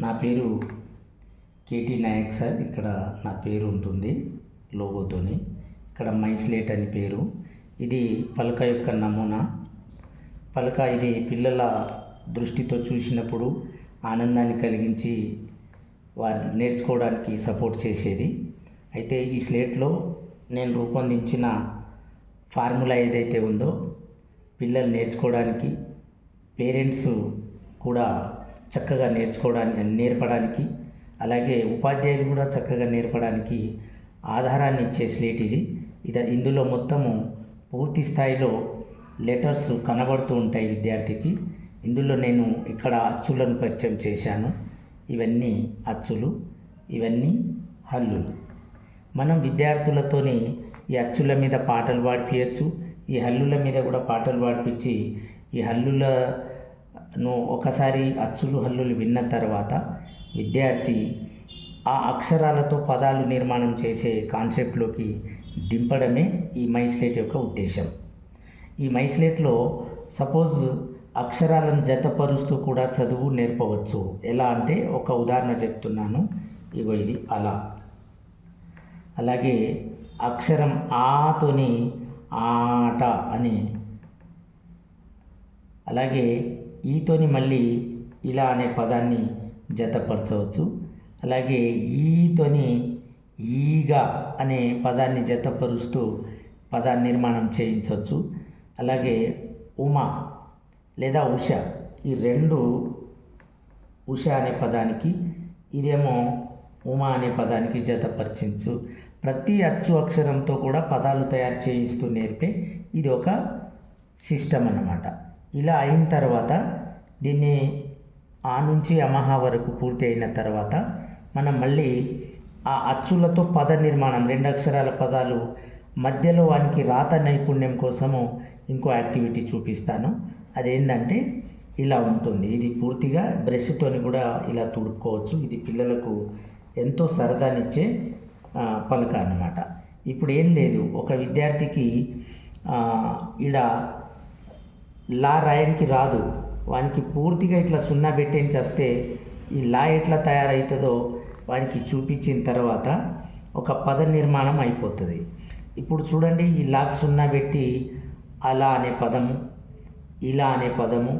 నా పేరు KT Naik sir. ఇక్కడ నా పేరు ఉంటుంది లోగోతోని. ఇక్కడ మై స్లేట్ అని పేరు. ఇది పలక యొక్క నమూనా. పలక ఇది పిల్లల దృష్టితో చూసినప్పుడు ఆనందాన్ని కలిగించి వారు నేర్చుకోవడానికి సపోర్ట్ చేసేది. అయితే ఈ స్లేట్లో నేను రూపొందించిన ఫార్ములా ఏదైతే ఉందో పిల్లలు నేర్చుకోవడానికి, పేరెంట్స్ కూడా చక్కగా నేర్పడానికి, అలాగే ఉపాధ్యాయులు కూడా చక్కగా నేర్పడానికి ఆధారాన్ని ఇచ్చే స్లేట్ ఇది. ఇందులో మొత్తము పూర్తి స్థాయిలో లెటర్స్ కనబడుతూ ఉంటాయి విద్యార్థికి. ఇందులో నేను ఇక్కడ అచ్చులను పరిచయం చేశాను. ఇవన్నీ అచ్చులు, ఇవన్నీ హల్లులు. మనం విద్యార్థులతోని ఈ అచ్చుల మీద పాటలు పాడిపించచ్చు, ఈ హల్లుల మీద కూడా పాటలు పాడిపించి ఈ హల్లులను ఒకసారి అచ్చులు హల్లులు విన్న తర్వాత విద్యార్థి ఆ అక్షరాలతో పదాలు నిర్మాణం చేసే కాన్సెప్ట్లోకి దింపడమే ఈ మై స్లేట్ యొక్క ఉద్దేశం. ఈ మై స్లేట్లో సపోజ్ అక్షరాలను జతపరుస్తూ కూడా చదువు నేర్పవచ్చు. ఎలా అంటే ఒక ఉదాహరణ చెప్తున్నాను. ఇది అలా. అలాగే అక్షరం ఆతోని ఆట అని, అలాగే ఈతోని మళ్ళీ ఇలా అనే పదాన్ని జతపరచవచ్చు. అలాగే ఈతోని ఈగా అనే పదాన్ని జతపరుస్తూ పదాన్ని నిర్మాణం చేయించవచ్చు. అలాగే ఉమ లేదా ఉష, ఈ రెండు ఉష అనే పదానికి, ఇదేమో ఉమ అనే పదానికి జతపరిచించు. ప్రతి అచ్చు అక్షరంతో కూడా పదాలు తయారు చేయిస్తూ నేర్పే ఇది ఒక సిస్టమ్ అన్నమాట. ఇలా అయిన తర్వాత దీన్ని ఆ నుంచి అమహా వరకు పూర్తి అయిన తర్వాత మనం మళ్ళీ ఆ అచ్చులతో పద నిర్మాణం, 2 అక్షరాల పదాలు మధ్యలో వానికి రాత నైపుణ్యం కోసము ఇంకో యాక్టివిటీ చూపిస్తాను. అదేంటంటే ఇలా ఉంటుంది. ఇది పూర్తిగా బ్రష్తోని కూడా ఇలా తుడుపుకోవచ్చు. ఇది పిల్లలకు ఎంతో సరదానిచ్చే పలక అన్నమాట. ఇప్పుడు ఏం లేదు, ఒక విద్యార్థికి ఈడ లా రాయడానికి రాదు, వానికి పూర్తిగా ఇట్లా సున్నా పెట్టేనికి వస్తే ఈ లా ఎట్లా తయారవుతుందో వానికి చూపించిన తర్వాత ఒక పద నిర్మాణం అయిపోతుంది. ఇప్పుడు చూడండి, ఈ లాకు సున్నా పెట్టి అలా అనే పదము, ఇలా అనే పదము,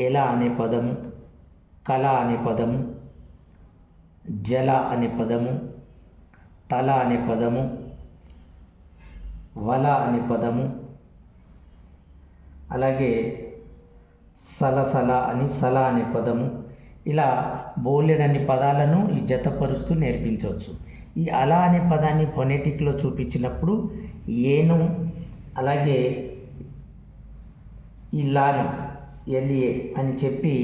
ఎలా అనే పదము, కళ అనే పదము, జల అనే పదము, తల అనే పదము, వల అనే పదము, అలాగే సలసల అని సల అనే పదము, ఇలా బోలెడన్ని పదాలను ఈ జతపరుస్తూ నేర్పించవచ్చు. ఈ అలా అనే పదాన్ని ఫొనెటిక్లో చూపించినప్పుడు ఏను, అలాగే ఈ లాను ఎల్ఏ అని చెప్పి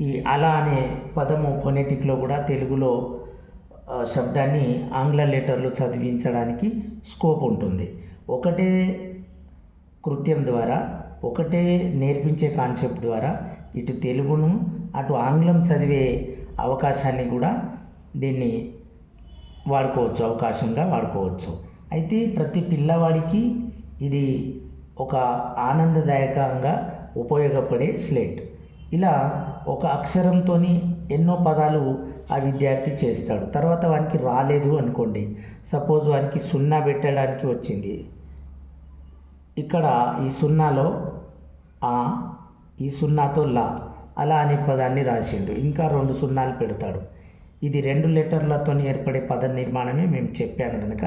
ఈ అలా అనే పదము ఫొనెటిక్లో కూడా తెలుగులో శబ్దాన్ని ఆంగ్ల లెటర్లు చదివించడానికి స్కోప్ ఉంటుంది. ఒకటే కృత్యం ద్వారా, ఒకటే నేర్పించే కాన్సెప్ట్ ద్వారా ఇటు తెలుగును అటు ఆంగ్లం చదివే అవకాశాన్ని కూడా దీన్ని అవకాశంగా వాడుకోవచ్చు. అయితే ప్రతి పిల్లవాడికి ఇది ఒక ఆనందదాయకంగా ఉపయోగపడే స్లేట్. ఇలా ఒక అక్షరంతో ఎన్నో పదాలు ఆ విద్యార్థి చేస్తాడు. తర్వాత వానికి రాలేదు అనుకోండి, సపోజ్ వానికి సున్నా పెట్టడానికి వచ్చింది, ఇక్కడ ఈ సున్నాలో ఆ, ఈ సున్నాతో లా, అలా అనే పదాన్ని రాసిండు, ఇంకా 2 సున్నాలు పెడతాడు. ఇది 2 లెటర్లతో ఏర్పడే పద నిర్మాణమే మేము చెప్పాను కనుక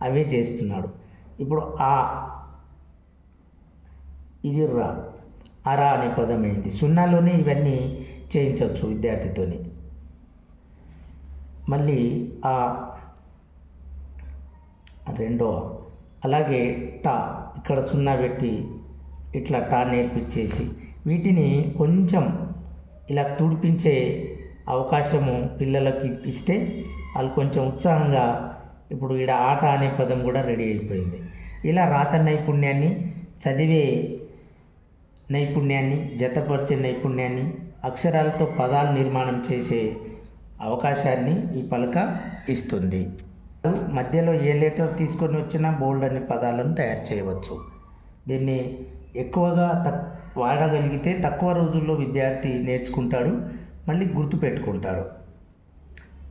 అవే చేస్తున్నాడు. ఇప్పుడు ఆ, ఇది రా, అరా అనే పదం అయింది. సున్నాలోనే ఇవన్నీ చేయించవచ్చు విద్యార్థితోని. మళ్ళీ ఆ రెండో, అలాగే టా, ఇక్కడ సున్నా పెట్టి ఇట్లా టా నేర్పించేసి వీటిని కొంచెం ఇలా తుడిపించే అవకాశము పిల్లలకి ఇస్తే వాళ్ళు కొంచెం ఉత్సాహంగా, ఇప్పుడు ఈడ ఆట అనే పదం కూడా రెడీ అయిపోయింది. ఇలా రాత నైపుణ్యాన్ని, చదివే నైపుణ్యాన్ని, జతపరిచే నైపుణ్యాన్ని, అక్షరాలతో పదాలు నిర్మాణం చేసే అవకాశాన్ని ఈ పలక ఇస్తుంది. మధ్యలో ఏ లెటర్ తీసుకొని వచ్చినా బోల్డ్ అనే పదాలను తయారు చేయవచ్చు. దీన్ని ఎక్కువగా వాడగలిగితే తక్కువ రోజుల్లో విద్యార్థి నేర్చుకుంటాడు, మళ్ళీ గుర్తుపెట్టుకుంటాడు.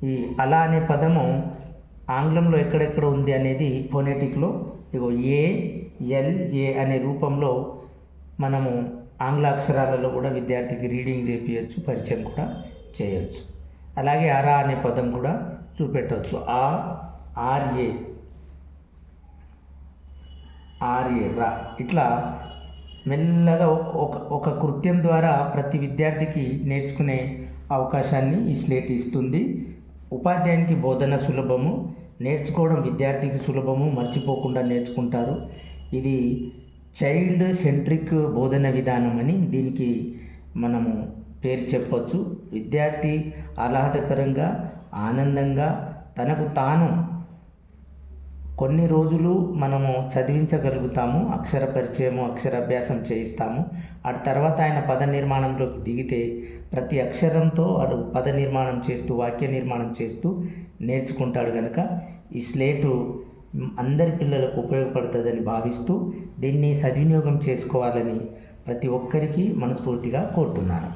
ఈ అలా అనే పదము ఆంగ్లంలో ఎక్కడెక్కడ ఉంది అనేది ఫోనెటిక్లో ఇగో ALA అనే రూపంలో మనము ఆంగ్ల అక్షరాలలో కూడా విద్యార్థికి రీడింగ్ చేపించవచ్చు, పరిచయం కూడా చేయవచ్చు. అలాగే అరా అనే పదం కూడా చూపెట్టవచ్చు. RA రా. ఇట్లా మెల్లగా ఒక కృత్యం ద్వారా ప్రతి విద్యార్థికి నేర్చుకునే అవకాశాన్ని ఈ స్లేట్ ఇస్తుంది. ఉపాధ్యాయునికి బోధన సులభము, నేర్చుకోవడం విద్యార్థికి సులభము, మర్చిపోకుండా నేర్చుకుంటారు. ఇది చైల్డ్ సెంట్రిక్ బోధన విధానం అని దీనికి మనము పేరు చెప్పవచ్చు. విద్యార్థి ఆహ్లాదకరంగా, ఆనందంగా తనకు తాను కొన్ని రోజులు మనము చదివించగలుగుతాము, అక్షర పరిచయము, అక్షరాభ్యాసం చేయిస్తాము. ఆ తర్వాత ఆయన పద నిర్మాణంలోకి దిగితే ప్రతి అక్షరంతో వాడు పద నిర్మాణం చేస్తూ, వాక్య నిర్మాణం చేస్తూ నేర్చుకుంటాడు. కనుక ఈ స్లేటు అందరి పిల్లలకు ఉపయోగపడుతుందని భావిస్తూ దీన్ని సద్వినియోగం చేసుకోవాలని ప్రతి ఒక్కరికి మనస్ఫూర్తిగా కోరుతున్నాను.